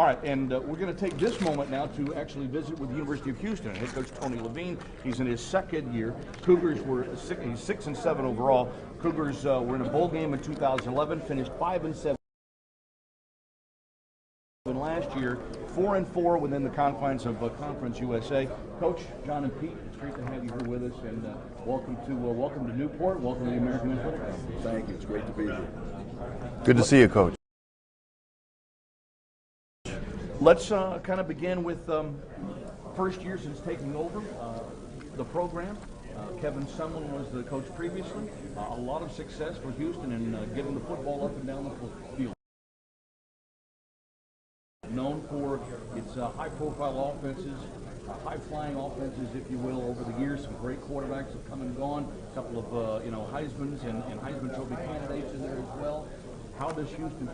All right, and we're going to take this moment now to actually visit with the University of Houston. Head coach Tony Levine, he's in his second year. Cougars were he's 6-7 overall. Cougars were in a bowl game in 2011, finished 5-7 last year, 4-4 within the confines of Conference USA. Coach John and Pete, it's great to have you here with us, and welcome to Newport. Welcome to the American Men's Football. Thank you. It's great to be here. Good to see you, Coach. Let's kind of begin with first year since taking over the program. Kevin Sumlin was the coach previously. A lot of success for Houston in getting the football up and down the field. Known for its high-profile offenses, high-flying offenses, if you will, over the years. Some great quarterbacks have come and gone. A couple of Heisman's and Heisman Trophy candidates in there as well. How does Houston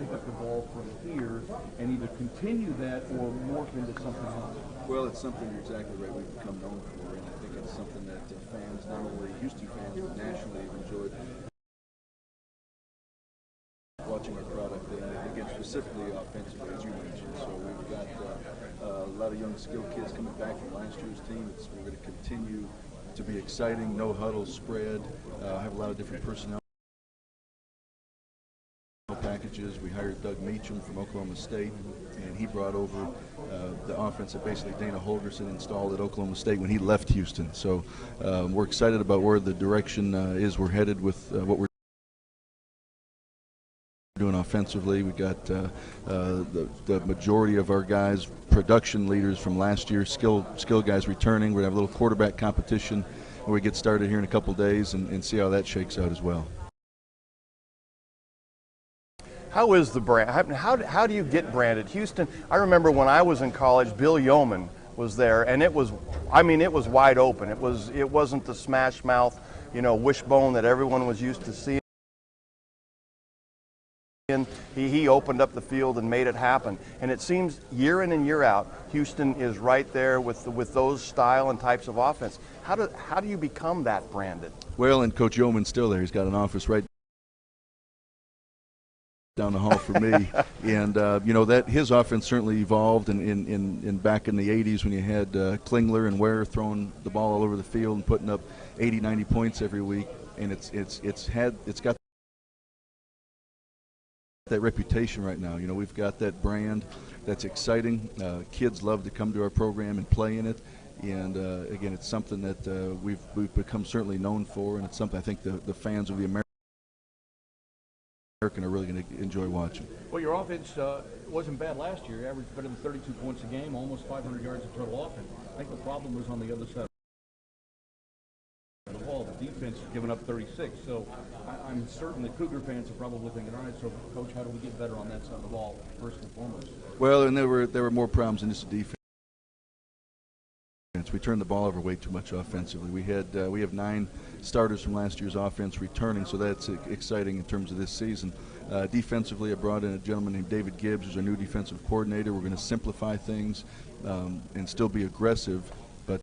pick up the ball from here and either continue that or morph into something else? Well, it's something you're exactly right. We've become known for, and I think it's something that fans, not only Houston fans, but nationally have enjoyed watching our product, and again, specifically offensively, as you mentioned. So we've got a lot of young skilled kids coming back from last year's team. We're going to continue to be exciting, no huddle spread, have a lot of different personnel packages. We hired Doug Meacham from Oklahoma State, and he brought over the offense that basically Dana Holgorsen installed at Oklahoma State when he left Houston. So we're excited about where the direction is we're headed with what we're doing offensively. We got the majority of our guys, production leaders from last year, skill guys returning. We're going to have a little quarterback competition where we get started here in a couple days and see how that shakes out as well. How is the brand? How do you get branded? Houston, I remember when I was in college, Bill Yeoman was there, and it was wide open. It wasn't the smash mouth, wishbone that everyone was used to seeing. He opened up the field and made it happen. And it seems year in and year out, Houston is right there with those style and types of offense. How do you become that branded? Well, and Coach Yeoman's still there. He's got an office right down the hall for me, and that his offense certainly evolved. And in back in the '80s when you had Klingler and Ware throwing the ball all over the field and putting up 80, 90 points every week, and it's got that reputation right now. We've got that brand that's exciting. Kids love to come to our program and play in it, and again, it's something that we've become certainly known for, and it's something I think the fans of the American are really going to enjoy watching. Well, your offense wasn't bad last year. You averaged better than 32 points a game, almost 500 yards of total offense. I think the problem was on the other side of the ball. The defense giving up 36. So I'm certain that Cougar fans are probably thinking, all right, so Coach, how do we get better on that side of the ball first and foremost? Well, and there were more problems in this defense. We turned the ball over way too much offensively. We have 9 starters from last year's offense returning, so that's exciting in terms of this season. Defensively, I brought in a gentleman named David Gibbs, who's our new defensive coordinator. We're going to simplify things and still be aggressive, but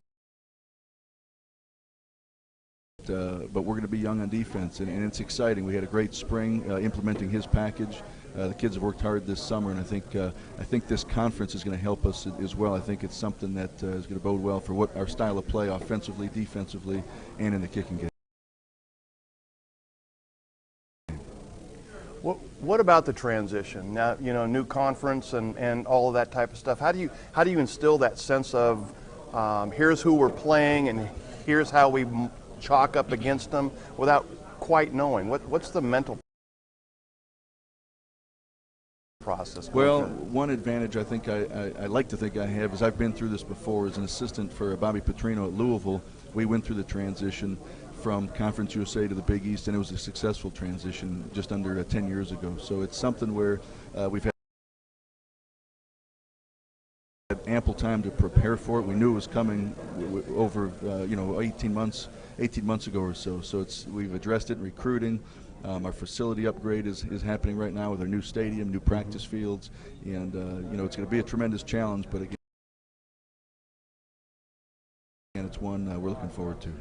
we're going to be young on defense, and it's exciting. We had a great spring implementing his package. The kids have worked hard this summer, and I think this conference is going to help us as well. I think it's something that is going to bode well for what our style of play, offensively, defensively, and in the kicking game. What about the transition? Now, new conference and all of that type of stuff. How do you instill that sense of here's who we're playing and here's how we chalk up against them without quite knowing? What's the mental process? Well, one advantage I think I like to think I have is I've been through this before as an assistant for Bobby Petrino at Louisville. We went through the transition from Conference USA to the Big East, and it was a successful transition just under 10 years ago. So it's something where we've had ample time to prepare for it. We knew it was coming over 18 months ago or so. So we've addressed it in recruiting. Our facility upgrade is happening right now with our new stadium, new practice fields, and it's going to be a tremendous challenge. But again, it's one we're looking forward to.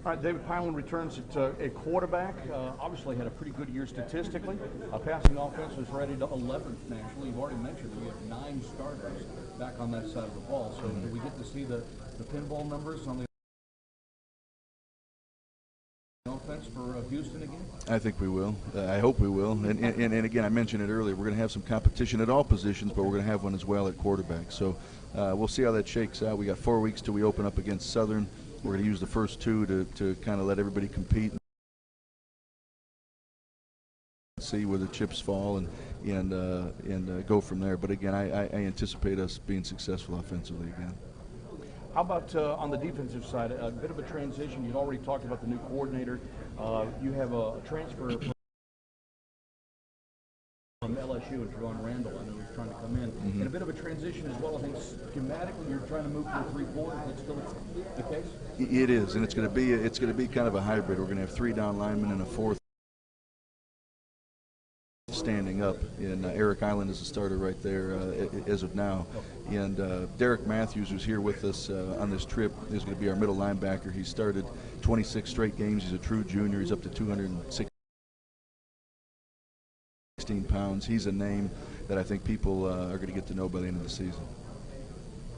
All right, David Pineland returns at quarterback. Obviously had a pretty good year statistically. Passing offense was rated 11th nationally. You've already mentioned that we have 9 starters back on that side of the ball. So do we get to see the pinball numbers on the offense for Houston again? I think we will. I hope we will. And again, I mentioned it earlier, we're going to have some competition at all positions, but we're going to have one as well at quarterback. So we'll see how that shakes out. We got 4 weeks till we open up against Southern. We're going to use the first 2 to kind of let everybody compete and see where the chips fall and go from there. But again, I anticipate us being successful offensively again. How about on the defensive side, a bit of a transition? You'd already talked about the new coordinator. You have a transfer from LSU, and Jerron Randall. I know he's trying to come in. And a bit of a transition as well. I think schematically you're trying to move to a 3-4. Is that still the case? It is, and it's going to be kind of a hybrid. We're going to have 3 down linemen and a 4th standing up, and Eric Island is the starter right there as of now. And Derek Matthews, who's here with us on this trip, is going to be our middle linebacker. He started 26 straight games. He's a true junior. He's up to 216 pounds. He's a name that I think people are going to get to know by the end of the season.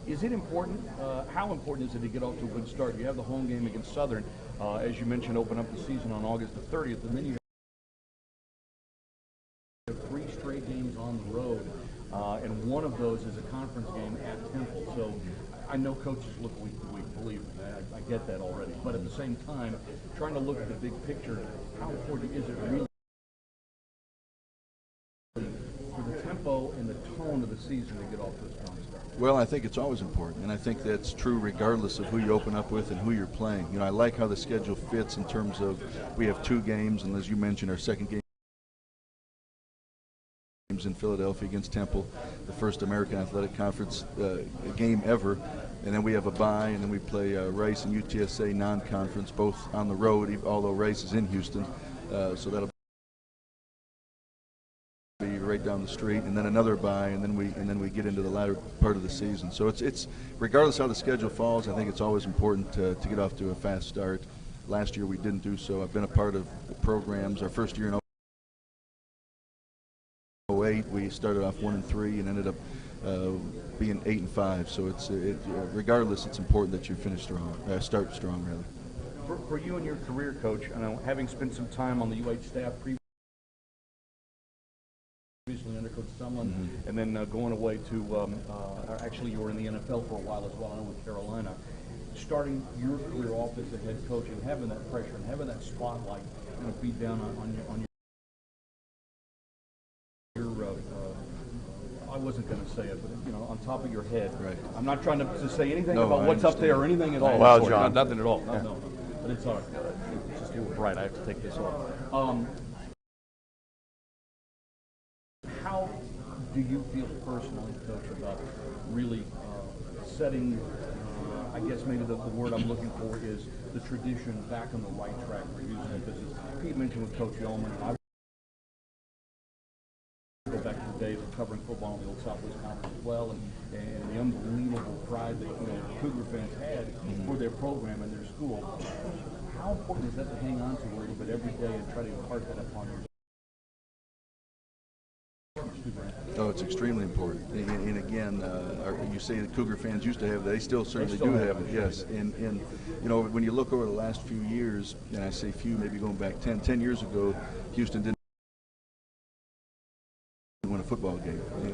Is it important? How important is it to get off to a good start? You have the home game against Southern, as you mentioned, open up the season on August the 30th, and then you have 3 straight games on the road, and one of those is a conference game at Temple. So I know coaches look week to week, believe me, I get that already. But at the same time, trying to look at the big picture, how important is it really for the tempo and the tone of the season to get off to a strong start? Well, I think it's always important, and I think that's true regardless of who you open up with and who you're playing. You know, I like how the schedule fits in terms of we have 2 games, and as you mentioned, our second game in Philadelphia against Temple, the first American Athletic Conference game ever, and then we have a bye, and then we play Rice and UTSA non-conference, both on the road, although Rice is in Houston, so that'll be right down the street, and then another bye, and then we get into the latter part of the season. So it's regardless how the schedule falls, I think it's always important to get off to a fast start. Last year we didn't do so. I've been a part of the programs. Our first year in 2008, we started off 1-3 and ended up being 8-5. So regardless, it's important that you finish strong, start strong rather. For you and your career, Coach, I know having spent some time on the UH staff previously under Coach Sumlin, and then going away to actually you were in the NFL for a while as well. I know with Carolina. Starting your career off as a head coach and having that pressure and having that spotlight kind of beat down on your I wasn't going to say it, but on top of your head. Right. I'm not trying to say anything about what's up there or anything at all. Well, John, nothing at all. No. But it's all right. It's just you were bright. I have to take this off. How do you feel personally, Coach, about really setting? I guess maybe the word I'm looking for is the tradition back on the right track for Houston. Because as Pete mentioned with Coach Yeoman, I go back to the days of covering football in the old Southwest Conference as well, and the unbelievable pride that Cougar fans had for their program and their school. How important is that to hang on to a little bit every day and try to impart that upon your? Oh, it's extremely important. And again, you say the Cougar fans used to have it. They still certainly do have it, yes. And when you look over the last few years, and I say few, maybe going back 10 years ago, Houston didn't win a football game. And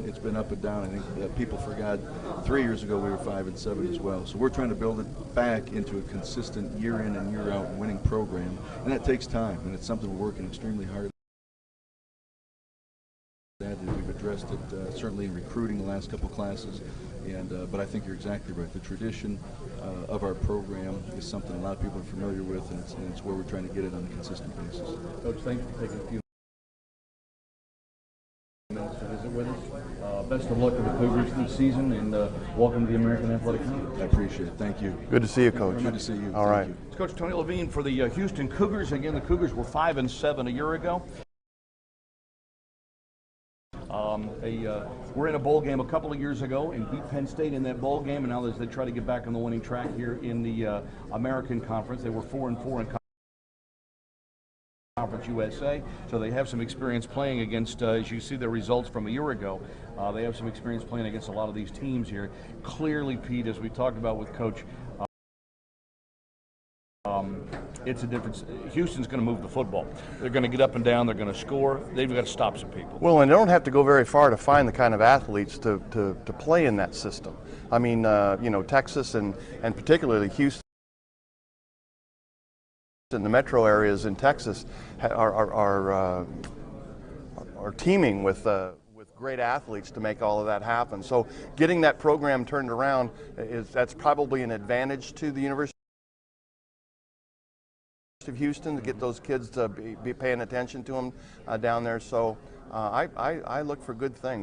it's been up and down. I think people forgot 3 years ago we were 5-7 as well. So we're trying to build it back into a consistent year in and year out winning program, and that takes time. And it's something we're working extremely hard. We've addressed it certainly in recruiting the last couple classes, but I think you're exactly right. The tradition of our program is something a lot of people are familiar with, and it's where we're trying to get it on a consistent basis. Coach, thanks for taking a few minutes to visit with us. Best of luck with the Cougars this season, and welcome to the American Athletic Conference. I appreciate it. Thank you. Good to see you, Coach. Good to see you. All right. It's Coach Tony Levine for the Houston Cougars. Again, the Cougars were 5-7 a year ago. We're in a bowl game a couple of years ago and beat Penn State in that bowl game, and now as they try to get back on the winning track here in the American Conference, they were 4-4 in Conference USA, so they have some experience playing against, as you see the results from a year ago, they have some experience playing against a lot of these teams here. Clearly, Pete, as we talked about with Coach, it's a difference. Houston's going to move the football. They're going to get up and down. They're going to score. They've got to stop some people. Well, and they don't have to go very far to find the kind of athletes to play in that system. I mean, you know, Texas and particularly Houston, the metro areas in Texas are teeming with great athletes to make all of that happen. So getting that program turned around that's probably an advantage to the University of Houston, to get those kids to be paying attention to them down there. So I look for good things.